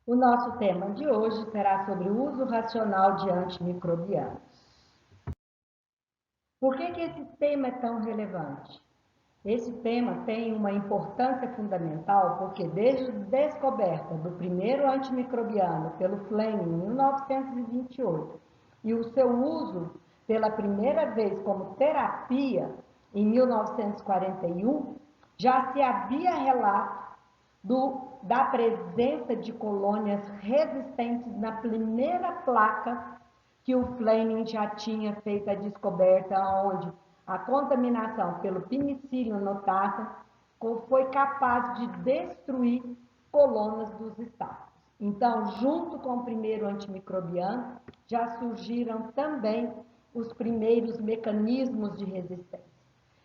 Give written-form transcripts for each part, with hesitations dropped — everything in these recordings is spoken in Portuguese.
O nosso tema de hoje será sobre o uso racional de antimicrobianos. Por que esse tema é tão relevante? Esse tema tem uma importância fundamental porque desde a descoberta do primeiro antimicrobiano pelo Fleming em 1928 e o seu uso pela primeira vez como terapia em 1941, já se havia relato da presença de colônias resistentes na primeira placa que o Fleming já tinha feito a descoberta, onde a contaminação pelo Penicillium notatum foi capaz de destruir colônias dos estacos. Então, junto com o primeiro antimicrobiano, já surgiram também os primeiros mecanismos de resistência.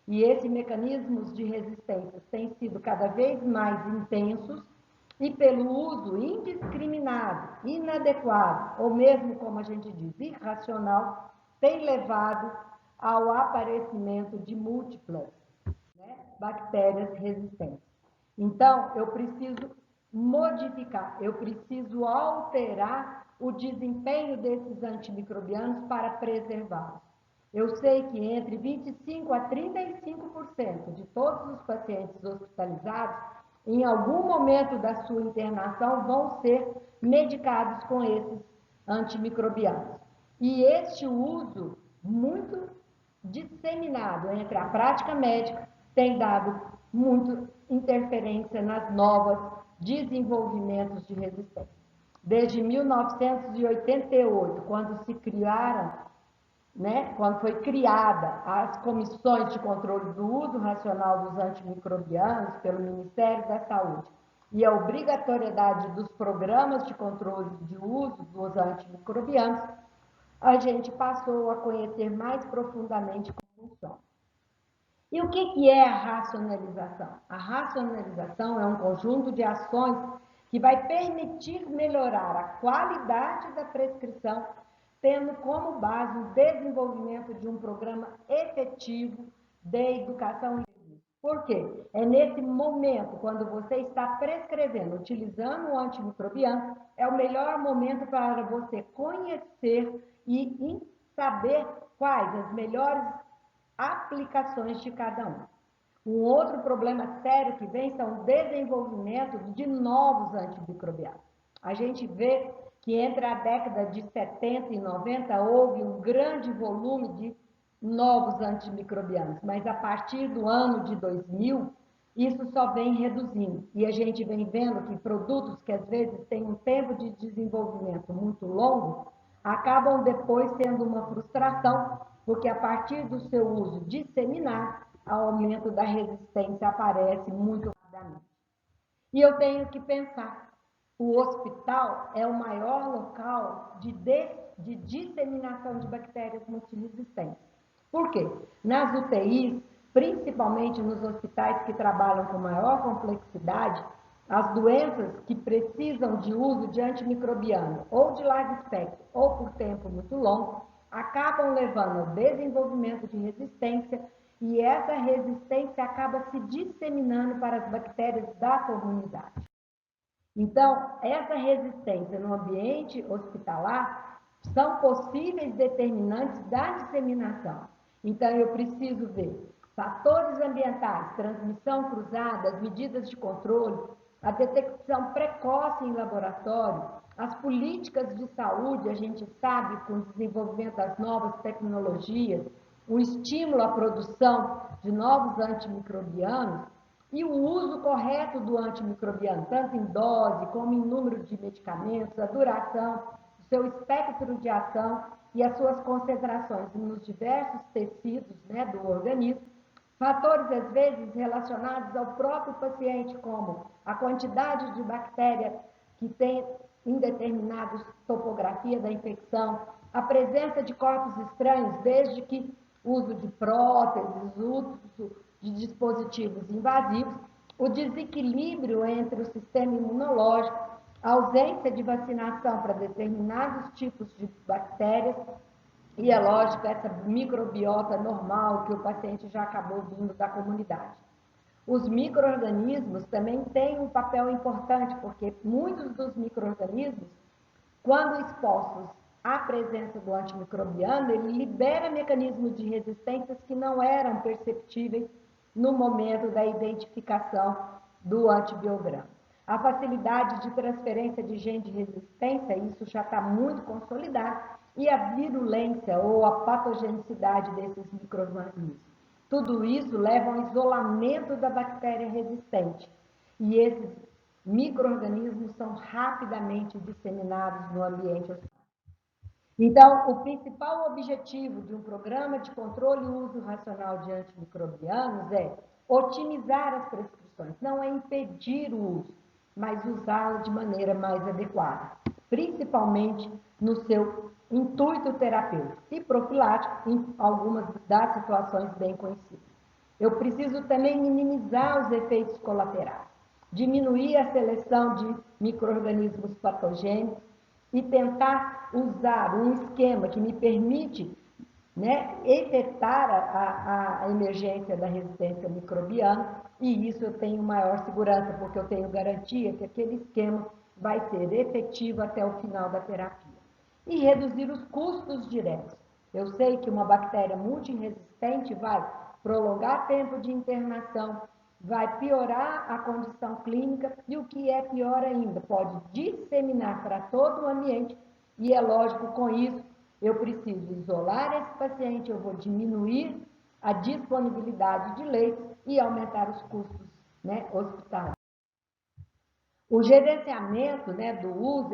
E esses mecanismos de resistência têm sido cada vez mais intensos e pelo uso indiscriminado, inadequado, ou mesmo, como a gente diz, irracional, tem levado ao aparecimento de múltiplas, bactérias resistentes. Então, eu preciso modificar, eu preciso alterar o desempenho desses antimicrobianos para preservá-los. Eu sei que entre 25% a 35% de todos os pacientes hospitalizados, em algum momento da sua internação, vão ser medicados com esses antimicrobianos. E este uso muito disseminado entre a prática médica tem dado muito interferência nas novas desenvolvimentos de resistência. Desde 1988, quando se criaram, quando foi criada as comissões de controle do uso racional dos antimicrobianos pelo Ministério da Saúde e a obrigatoriedade dos programas de controle de uso dos antimicrobianos, a gente passou a conhecer mais profundamente como funciona. E o que é a racionalização? A racionalização é um conjunto de ações que vai permitir melhorar a qualidade da prescrição, tendo como base o desenvolvimento de um programa efetivo de educação. Por quê? É nesse momento, quando você está prescrevendo, utilizando o antimicrobiano, é o melhor momento para você conhecer e saber quais as melhores aplicações de cada um. Um outro problema sério que vem são o desenvolvimento de novos antimicrobianos. A gente vê que entre a década de 70 e 90 houve um grande volume de novos antimicrobianos, mas a partir do ano de 2000, isso só vem reduzindo. E a gente vem vendo que produtos que às vezes têm um tempo de desenvolvimento muito longo, acabam depois sendo uma frustração, porque a partir do seu uso disseminado, o aumento da resistência aparece muito rapidamente. E eu tenho que pensar, o hospital é o maior local de disseminação de bactérias multiresistentes. Por quê? Nas UTIs, principalmente nos hospitais que trabalham com maior complexidade, as doenças que precisam de uso de antimicrobiano, ou de largo espectro, ou por tempo muito longo, acabam levando ao desenvolvimento de resistência e essa resistência acaba se disseminando para as bactérias da comunidade. Então, essa resistência no ambiente hospitalar são possíveis determinantes da disseminação. Então, eu preciso ver fatores ambientais, transmissão cruzada, as medidas de controle, a detecção precoce em laboratório, as políticas de saúde, a gente sabe, com o desenvolvimento das novas tecnologias, o estímulo à produção de novos antimicrobianos, e o uso correto do antimicrobiano, tanto em dose como em número de medicamentos, a duração, o seu espectro de ação e as suas concentrações nos diversos tecidos do organismo, fatores às vezes relacionados ao próprio paciente, como a quantidade de bactéria que tem em determinada topografia da infecção, a presença de corpos estranhos, desde que uso de próteses, uso de dispositivos invasivos, o desequilíbrio entre o sistema imunológico, a ausência de vacinação para determinados tipos de bactérias e, é lógico, essa microbiota normal que o paciente já acabou vindo da comunidade. Os micro-organismos também têm um papel importante, porque muitos dos micro-organismos, quando expostos à presença do antimicrobiano, ele libera mecanismos de resistência que não eram perceptíveis no momento da identificação do antibiograma. A facilidade de transferência de gene de resistência, isso já está muito consolidado, e a virulência ou a patogenicidade desses micro-organismos. Tudo isso leva ao isolamento da bactéria resistente. E esses micro-organismos são rapidamente disseminados no ambiente hospitalar. Então, o principal objetivo de um programa de controle e uso racional de antimicrobianos é otimizar as prescrições, não é impedir o uso, mas usá-lo de maneira mais adequada, principalmente no seu intuito terapêutico e profilático em algumas das situações bem conhecidas. Eu preciso também minimizar os efeitos colaterais, diminuir a seleção de micro-organismos patogênicos e tentar usar um esquema que me permite, né, evitar a emergência da resistência microbiana, e isso eu tenho maior segurança, porque eu tenho garantia que aquele esquema vai ser efetivo até o final da terapia. E reduzir os custos diretos. Eu sei que uma bactéria multiresistente vai prolongar tempo de internação, vai piorar a condição clínica e, o que é pior ainda, pode disseminar para todo o ambiente e, é lógico, com isso, eu preciso isolar esse paciente, eu vou diminuir a disponibilidade de leitos e aumentar os custos, né, hospitalares. O gerenciamento, né, do uso,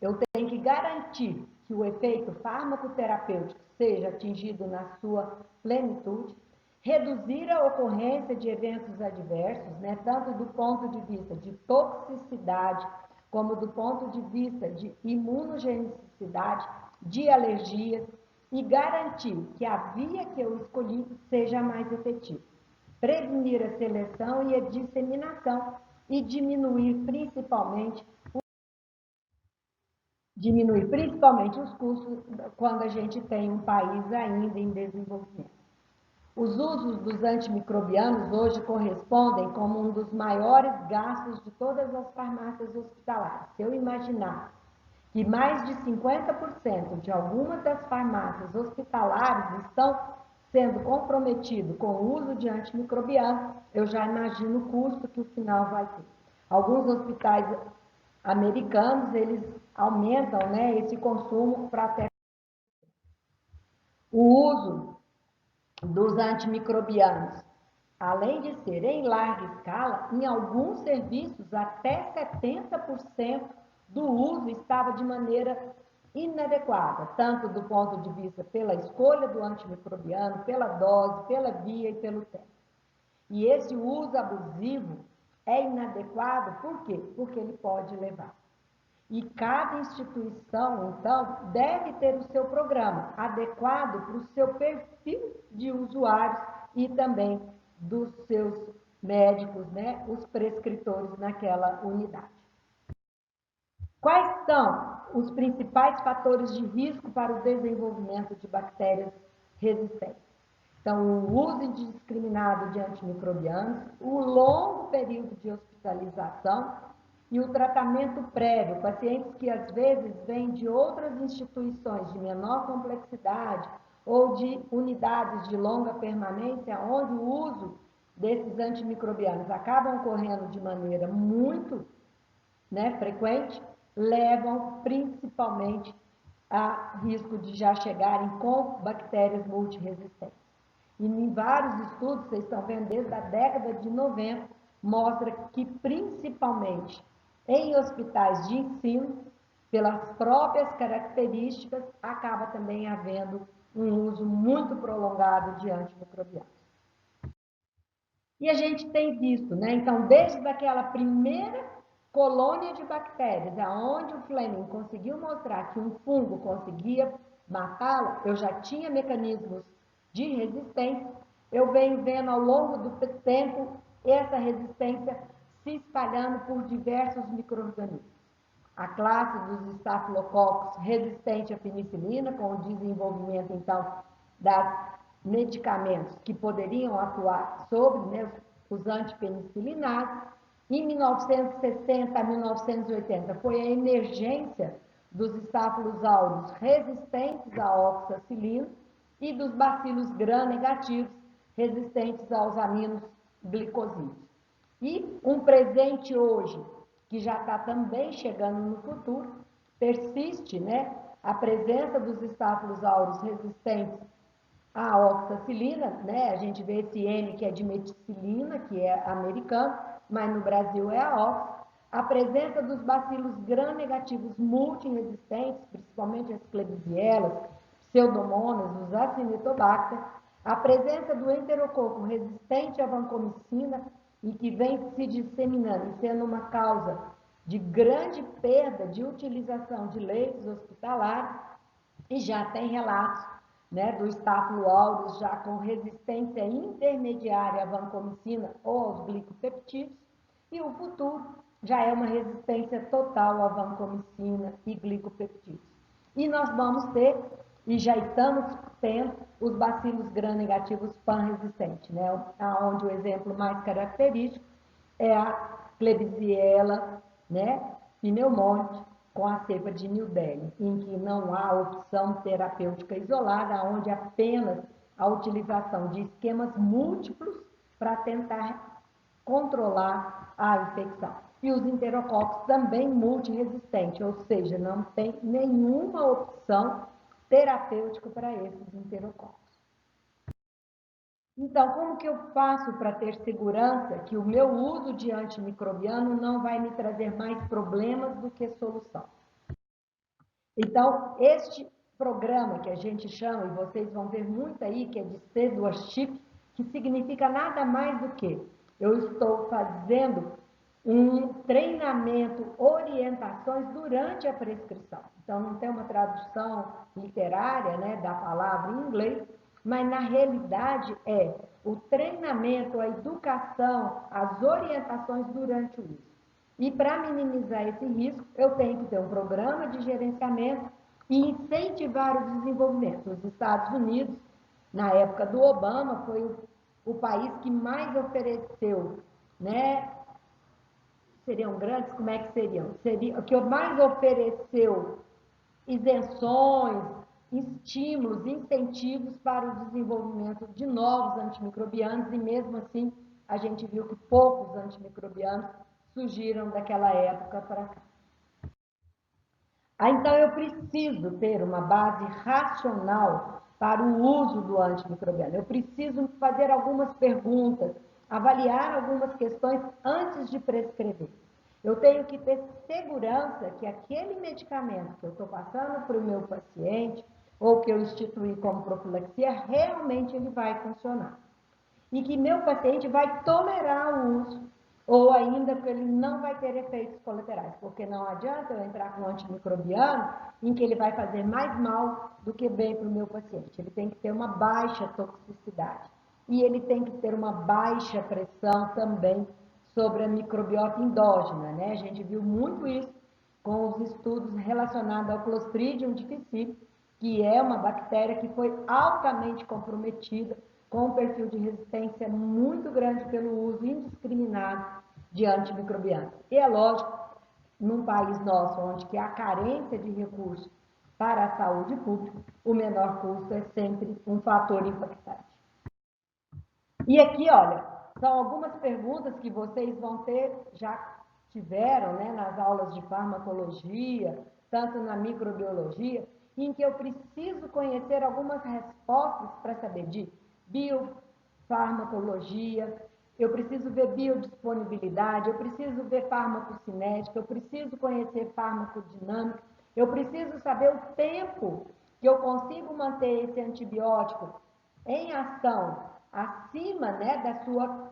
eu tenho que garantir que o efeito farmacoterapêutico seja atingido na sua plenitude, reduzir a ocorrência de eventos adversos, né, tanto do ponto de vista de toxicidade, como do ponto de vista de imunogenicidade, de alergias, e garantir que a via que eu escolhi seja a mais efetiva. Prevenir a seleção e a disseminação e diminuir principalmente os custos quando a gente tem um país ainda em desenvolvimento. Os usos dos antimicrobianos hoje correspondem como um dos maiores gastos de todas as farmácias hospitalares. Se eu imaginar que mais de 50% de algumas das farmácias hospitalares estão sendo comprometidos com o uso de antimicrobianos, eu já imagino o custo que o final vai ter. Alguns hospitais americanos, eles aumentam, né, esse consumo para até o uso dos antimicrobianos, além de ser em larga escala, em alguns serviços até 70% do uso estava de maneira inadequada, tanto do ponto de vista pela escolha do antimicrobiano, pela dose, pela via e pelo tempo. E esse uso abusivo é inadequado, por quê? Porque ele pode levar. E cada instituição, então, deve ter o seu programa adequado para o seu perfil de usuários e também dos seus médicos, né, os prescritores naquela unidade. Quais são os principais fatores de risco para o desenvolvimento de bactérias resistentes? Então, o uso indiscriminado de antimicrobianos, o longo período de hospitalização e o tratamento prévio, pacientes que às vezes vêm de outras instituições de menor complexidade ou de unidades de longa permanência, onde o uso desses antimicrobianos acabam ocorrendo de maneira muito, né, frequente, levam principalmente a risco de já chegarem com bactérias multiresistentes. E em vários estudos, vocês estão vendo desde a década de 90, mostra que principalmente em hospitais de ensino, pelas próprias características, acaba também havendo um uso muito prolongado de antimicrobianos. E a gente tem visto, né? Então, desde aquela primeira colônia de bactérias, aonde o Fleming conseguiu mostrar que um fungo conseguia matá-lo, eu já tinha mecanismos de resistência, eu venho vendo ao longo do tempo essa resistência se espalhando por diversos micro-organismos. A classe dos estafilococos resistente à penicilina, com o desenvolvimento, então, das medicamentos que poderiam atuar sobre, né, os antipenicilinados. Em 1960 a 1980 foi a emergência dos estáfilos aureus resistentes à oxacilina e dos bacilos gram-negativos resistentes aos aminos glicosídeos. E um presente hoje, que já está também chegando no futuro, persiste, né, a presença dos estáfilos aureus resistentes à oxacilina, né? A gente vê esse N que é de meticilina, que é americano, mas no Brasil é a ox. A presença dos bacilos gram-negativos multiresistentes, principalmente as Klebsiellas, Pseudomonas, os Acinetobacter, a presença do enterococo resistente à vancomicina e que vem se disseminando e sendo uma causa de grande perda de utilização de leitos hospitalares, e já tem relatos, né, do estáfilo aureus já com resistência intermediária à vancomicina ou aos glicopeptídeos, e o futuro já é uma resistência total à vancomicina e glicopeptídeos. E nós vamos ter, e já estamos tendo, os bacilos gram-negativos pan-resistentes, né, onde o exemplo mais característico é a Klebsiella, né, pneumoniae, com a cepa de New Delhi, em que não há opção terapêutica isolada, onde apenas a utilização de esquemas múltiplos para tentar controlar a infecção. E os enterococos também multiresistentes, ou seja, não tem nenhuma opção terapêutica para esses enterococos. Então, como que eu faço para ter segurança que o meu uso de antimicrobiano não vai me trazer mais problemas do que solução? Então, este programa que a gente chama, e vocês vão ver muito aí, que é de stewardship, que significa nada mais do que eu estou fazendo um treinamento, orientações durante a prescrição. Então, não tem uma tradução literária, né, da palavra em inglês, mas na realidade é o treinamento, a educação, as orientações durante o uso. E para minimizar esse risco, eu tenho que ter um programa de gerenciamento e incentivar o desenvolvimento. Os Estados Unidos, na época do Obama, foi o país que mais ofereceu, né? Seriam grandes, como é que seriam? Seria o que mais ofereceu isenções, estímulos, incentivos para o desenvolvimento de novos antimicrobianos, e mesmo assim a gente viu que poucos antimicrobianos surgiram daquela época para cá. Então eu preciso ter uma base racional para o uso do antimicrobiano. Eu preciso fazer algumas perguntas, avaliar algumas questões antes de prescrever. Eu tenho que ter segurança que aquele medicamento que eu estou passando para o meu paciente, ou que eu instituí como profilaxia, realmente ele vai funcionar. E que meu paciente vai tolerar o uso, ou ainda que ele não vai ter efeitos colaterais, porque não adianta eu entrar com um antimicrobiano em que ele vai fazer mais mal do que bem para o meu paciente. Ele tem que ter uma baixa toxicidade e ele tem que ter uma baixa pressão também sobre a microbiota endógena, né? A gente viu muito isso com os estudos relacionados ao Clostridium difficile, que é uma bactéria que foi altamente comprometida com um perfil de resistência muito grande pelo uso indiscriminado de antimicrobianos. E é lógico, num país nosso, onde que há carência de recursos para a saúde pública, o menor custo é sempre um fator impactante. E aqui, olha, são algumas perguntas que vocês vão ter, já tiveram, né, nas aulas de farmacologia, tanto na microbiologia, em que eu preciso conhecer algumas respostas para saber de biofarmacologia, eu preciso ver biodisponibilidade, eu preciso ver farmacocinética, eu preciso conhecer farmacodinâmica, eu preciso saber o tempo que eu consigo manter esse antibiótico em ação acima, né, da sua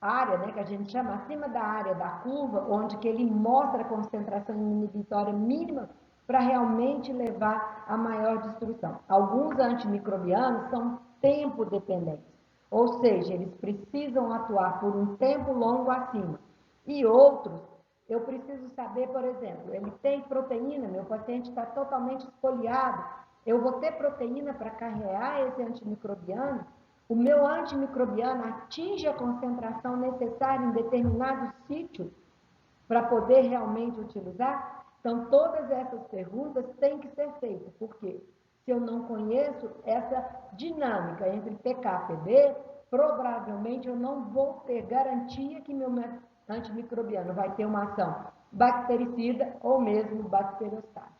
área, né, que a gente chama acima da área da curva, onde que ele mostra a concentração inibitória mínima para realmente levar a maior destruição. Alguns antimicrobianos são tempo dependentes, ou seja, eles precisam atuar por um tempo longo acima. E outros, eu preciso saber, por exemplo, ele tem proteína, meu paciente está totalmente esfoliado, eu vou ter proteína para carregar esse antimicrobiano? O meu antimicrobiano atinge a concentração necessária em determinado sítio para poder realmente utilizar? Então, todas essas perguntas têm que ser feitas, porque se eu não conheço essa dinâmica entre pK e PD, provavelmente eu não vou ter garantia que meu antimicrobiano vai ter uma ação bactericida ou mesmo bacteriostática.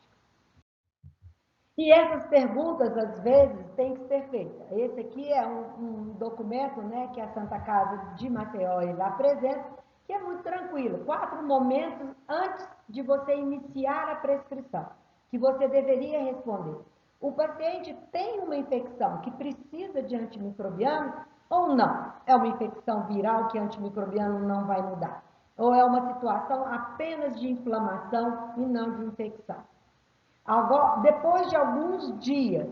E essas perguntas, às vezes, têm que ser feitas. Esse aqui é um documento, né, que a Santa Casa de Maceió ele apresenta, que é muito tranquilo. 4 momentos antes de você iniciar a prescrição, que você deveria responder. O paciente tem uma infecção que precisa de antimicrobiano ou não? É uma infecção viral que antimicrobiano não vai mudar? Ou é uma situação apenas de inflamação e não de infecção? Agora, depois de alguns dias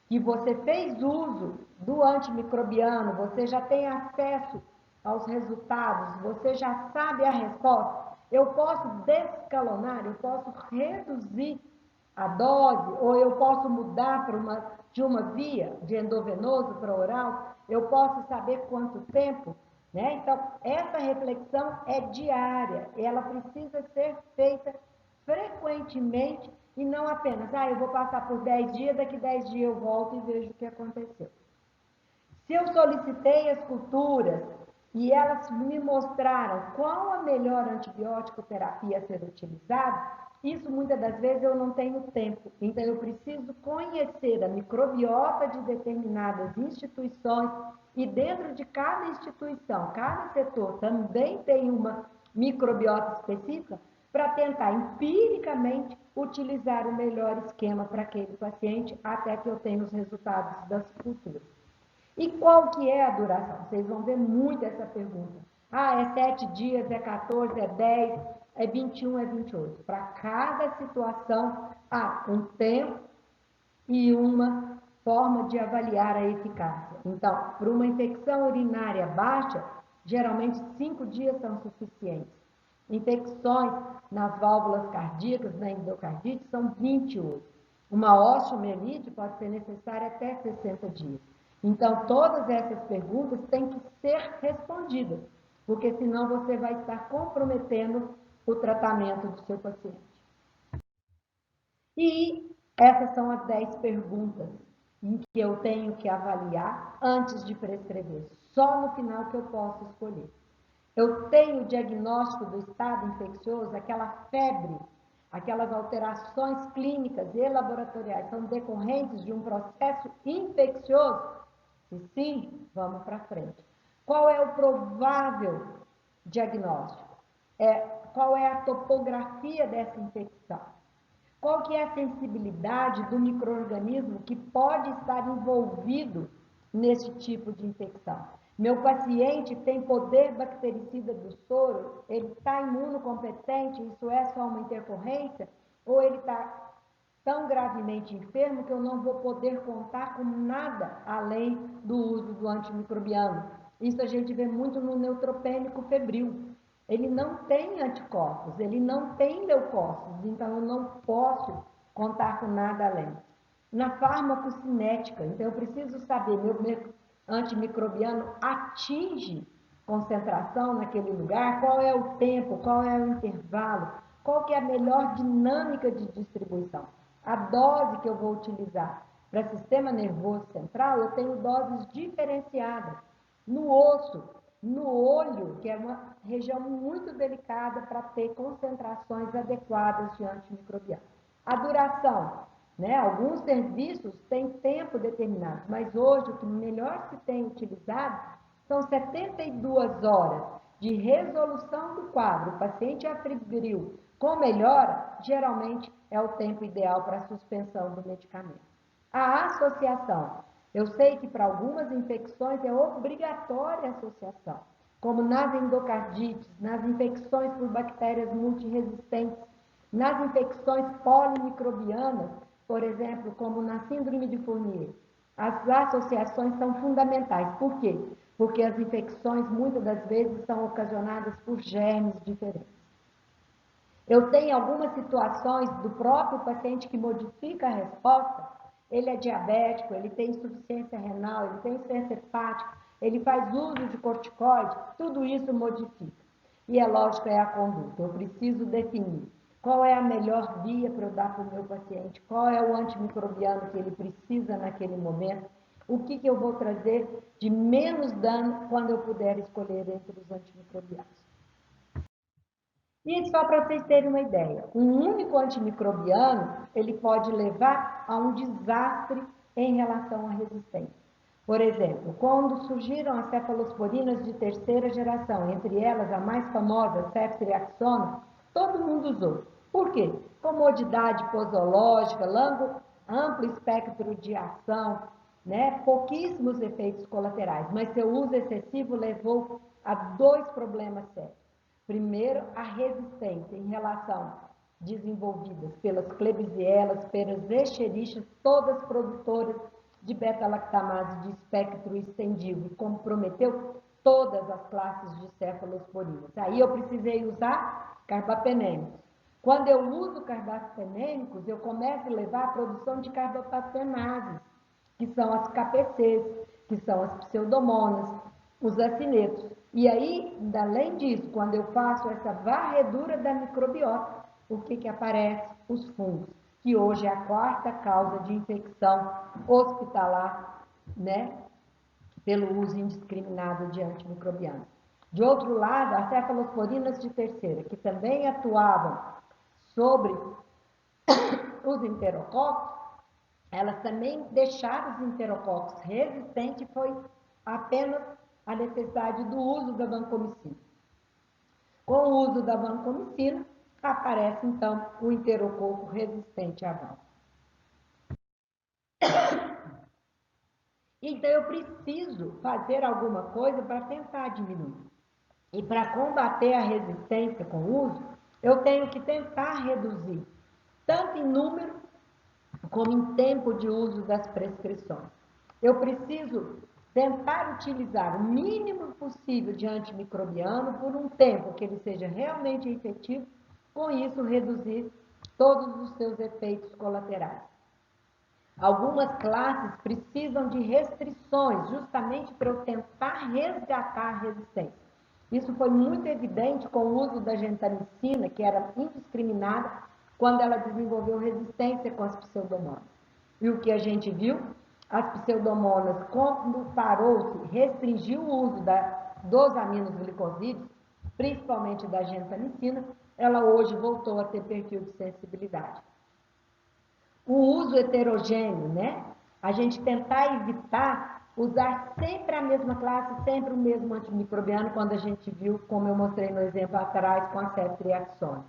que você fez uso do antimicrobiano, você já tem acesso aos resultados, você já sabe a resposta, eu posso descalonar, eu posso reduzir a dose, ou eu posso mudar de uma via de endovenoso para oral, eu posso saber quanto tempo, né? Então, essa reflexão é diária, ela precisa ser feita frequentemente e não apenas, eu vou passar por 10 dias, daqui 10 dias eu volto e vejo o que aconteceu. Se eu solicitei as culturas e elas me mostraram qual a melhor antibiótico terapia a ser utilizada, isso muitas das vezes eu não tenho tempo. Então eu preciso conhecer a microbiota de determinadas instituições e dentro de cada instituição, cada setor também tem uma microbiota específica para tentar empiricamente utilizar o melhor esquema para aquele paciente até que eu tenha os resultados das culturas. E qual que é a duração? Vocês vão ver muito essa pergunta. É 7 dias, é 14, é 10, é 21, é 28. Para cada situação, há um tempo e uma forma de avaliar a eficácia. Então, para uma infecção urinária baixa, geralmente 5 dias são suficientes. Infecções nas válvulas cardíacas, na endocardite, são 28. Uma osteomielite pode ser necessária até 60 dias. Então, todas essas perguntas têm que ser respondidas, porque senão você vai estar comprometendo o tratamento do seu paciente. E essas são as 10 perguntas em que eu tenho que avaliar antes de prescrever. Só no final que eu posso escolher. Eu tenho o diagnóstico do estado infeccioso, aquela febre, aquelas alterações clínicas e laboratoriais são decorrentes de um processo infeccioso? Se sim, vamos para frente. Qual é o provável diagnóstico? Qual é a topografia dessa infecção? Qual que é a sensibilidade do micro-organismo que pode estar envolvido nesse tipo de infecção? Meu paciente tem poder bactericida do soro? Ele está imunocompetente? Isso é só uma intercorrência? Ou ele está tão gravemente enfermo que eu não vou poder contar com nada além do uso do antimicrobiano? Isso a gente vê muito no neutropênico febril. Ele não tem anticorpos, ele não tem leucócitos, então eu não posso contar com nada além. Na farmacocinética, então eu preciso saber, meu antimicrobiano atinge concentração naquele lugar, qual é o tempo, qual é o intervalo, qual que é a melhor dinâmica de distribuição. A dose que eu vou utilizar para sistema nervoso central, eu tenho doses diferenciadas. No osso, no olho, que é uma região muito delicada para ter concentrações adequadas de antimicrobiano. A duração, né? Alguns serviços têm tempo determinado, mas hoje o que melhor se tem utilizado são 72 horas de resolução do quadro. O paciente afebril com melhora, geralmente é o tempo ideal para a suspensão do medicamento. A associação. Eu sei que para algumas infecções é obrigatória a associação, como nas endocardites, nas infecções por bactérias multiresistentes, nas infecções polimicrobianas, por exemplo, como na síndrome de Fournier. As associações são fundamentais. Por quê? Porque as infecções, muitas das vezes, são ocasionadas por germes diferentes. Eu tenho algumas situações do próprio paciente que modifica a resposta, ele é diabético, ele tem insuficiência renal, ele tem insuficiência hepática, ele faz uso de corticoide, tudo isso modifica. E é lógico, é a conduta. Eu preciso definir qual é a melhor via para eu dar para o meu paciente, qual é o antimicrobiano que ele precisa naquele momento, o que eu vou trazer de menos dano quando eu puder escolher entre os antimicrobianos. E só para vocês terem uma ideia, um único antimicrobiano, ele pode levar a um desastre em relação à resistência. Por exemplo, quando surgiram as cefalosporinas de terceira geração, entre elas a mais famosa, ceftriaxona, todo mundo usou. Por quê? Comodidade posológica, amplo espectro de ação, né? Pouquíssimos efeitos colaterais, mas seu uso excessivo levou a 2 problemas sérios. Primeiro, a resistência em relação desenvolvidas pelas Klebsiellas, pelas Escherichias, todas produtoras de beta-lactamase de espectro estendido e comprometeu todas as classes de cefalosporinas. Aí eu precisei usar carbapenêmicos. Quando eu uso carbapenêmicos, eu começo a levar a produção de carbapenemases, que são as KPCs, que são as pseudomonas, os acinetos. E aí, além disso, quando eu faço essa varredura da microbiota, o que aparece? Os fungos, que hoje é a 4ª causa de infecção hospitalar, né, pelo uso indiscriminado de antimicrobianos. De outro lado, as cefalosporinas de terceira, que também atuavam sobre os enterococos, elas também deixaram os enterococos resistentes e foi apenas a necessidade do uso da vancomicina. Com o uso da vancomicina, aparece então o enterococo resistente à vanco. Então eu preciso fazer alguma coisa para tentar diminuir. E para combater a resistência com o uso, eu tenho que tentar reduzir, tanto em número como em tempo de uso das prescrições. Eu preciso tentar utilizar o mínimo possível de antimicrobiano por um tempo que ele seja realmente efetivo, com isso reduzir todos os seus efeitos colaterais. Algumas classes precisam de restrições, justamente para eu tentar resgatar a resistência. Isso foi muito evidente com o uso da gentamicina, que era indiscriminada, quando ela desenvolveu resistência com as pseudomonas. E o que a gente viu? As pseudomonas, quando parou-se, restringiu o uso dos aminoglicosídeos, principalmente da gentamicina, ela hoje voltou a ter perfil de sensibilidade. O uso heterogêneo, né? A gente tentar evitar usar sempre a mesma classe, sempre o mesmo antimicrobiano, quando a gente viu, como eu mostrei no exemplo atrás, com a ceftriaxona.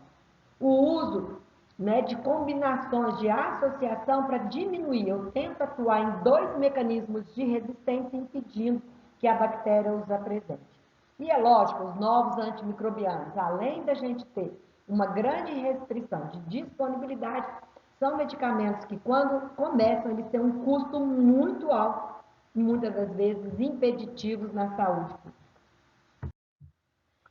O uso, né, de combinações de associação para diminuir. Eu tento atuar em 2 mecanismos de resistência, impedindo que a bactéria os apresente. E é lógico, os novos antimicrobianos, além da gente ter uma grande restrição de disponibilidade, são medicamentos que, quando começam, eles têm um custo muito alto e, muitas das vezes, impeditivos na saúde pública.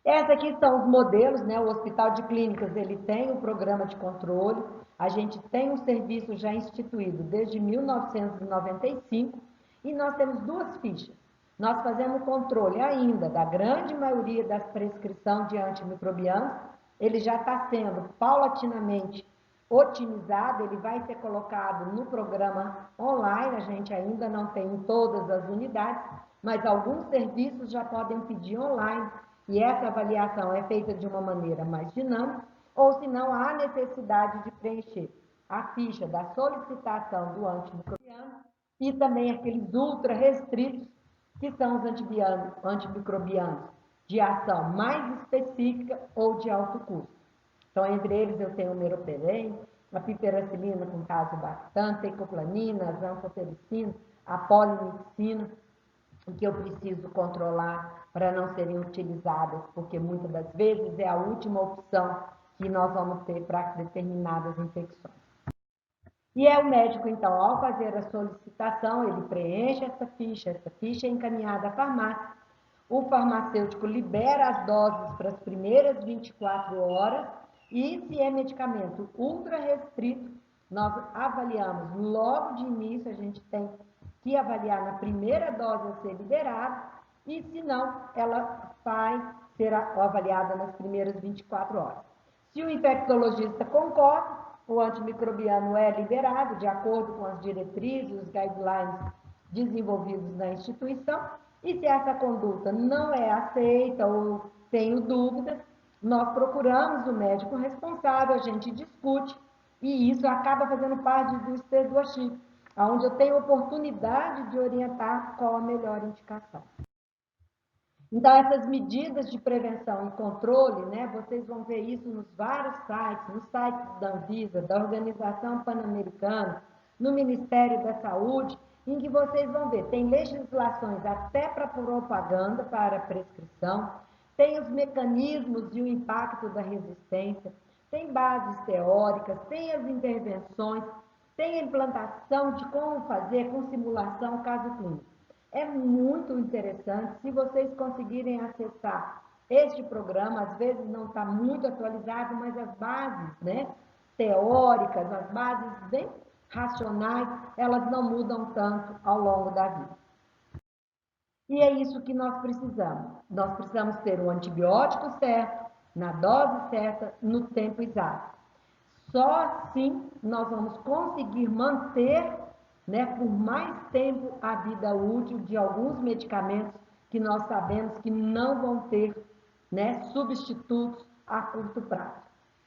Esses aqui são os modelos, né? O Hospital de Clínicas, ele tem um programa de controle, a gente tem um serviço já instituído desde 1995 e nós temos 2 fichas. Nós fazemos controle ainda da grande maioria das prescrições de antimicrobianos, ele já está sendo paulatinamente otimizado, ele vai ser colocado no programa online, a gente ainda não tem em todas as unidades, mas alguns serviços já podem pedir online, e essa avaliação é feita de uma maneira mais dinâmica, ou se não há necessidade de preencher a ficha da solicitação do antimicrobiano e também aqueles ultra restritos, que são os antimicrobianos de ação mais específica ou de alto custo. Então, entre eles eu tenho o meropenem, a piperacilina com tazobactam, tecoplanina, a zanfotericina, a polimixina, que eu preciso controlar para não serem utilizadas, porque muitas das vezes é a última opção que nós vamos ter para determinadas infecções. E é o médico, então, ao fazer a solicitação, ele preenche essa ficha é encaminhada à farmácia, o farmacêutico libera as doses para as primeiras 24 horas, e se é medicamento ultra restrito, nós avaliamos logo de início, a gente tem que avaliar na primeira dose a ser liberada, e se não, ela vai ser avaliada nas primeiras 24 horas. Se o infectologista concorda, o antimicrobiano é liberado de acordo com as diretrizes, os guidelines desenvolvidos na instituição, e se essa conduta não é aceita ou tenho dúvidas, nós procuramos o médico responsável, a gente discute, e isso acaba fazendo parte do stewardship, onde eu tenho oportunidade de orientar qual a melhor indicação. Então, essas medidas de prevenção e controle, né, vocês vão ver isso nos vários sites, nos sites da Anvisa, da Organização Pan-Americana, no Ministério da Saúde, em que vocês vão ver, tem legislações até para propaganda, para prescrição, tem os mecanismos e o impacto da resistência, tem bases teóricas, tem as intervenções, tem a implantação de como fazer com simulação caso clínico. É muito interessante, se vocês conseguirem acessar este programa, às vezes não está muito atualizado, mas as bases, né, teóricas, as bases bem racionais, elas não mudam tanto ao longo da vida. E é isso que nós precisamos. Nós precisamos ter o antibiótico certo, na dose certa, no tempo exato. Só assim nós vamos conseguir manter, né, por mais tempo a vida útil de alguns medicamentos que nós sabemos que não vão ter, né, substitutos a curto prazo.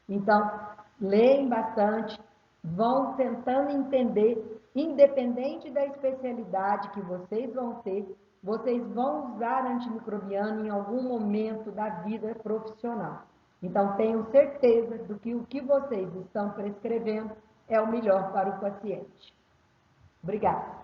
Então, leem bastante, vão tentando entender, independente da especialidade que vocês vão ter, vocês vão usar antimicrobiano em algum momento da vida profissional. Então, tenham certeza do que o que vocês estão prescrevendo é o melhor para o paciente. Obrigada.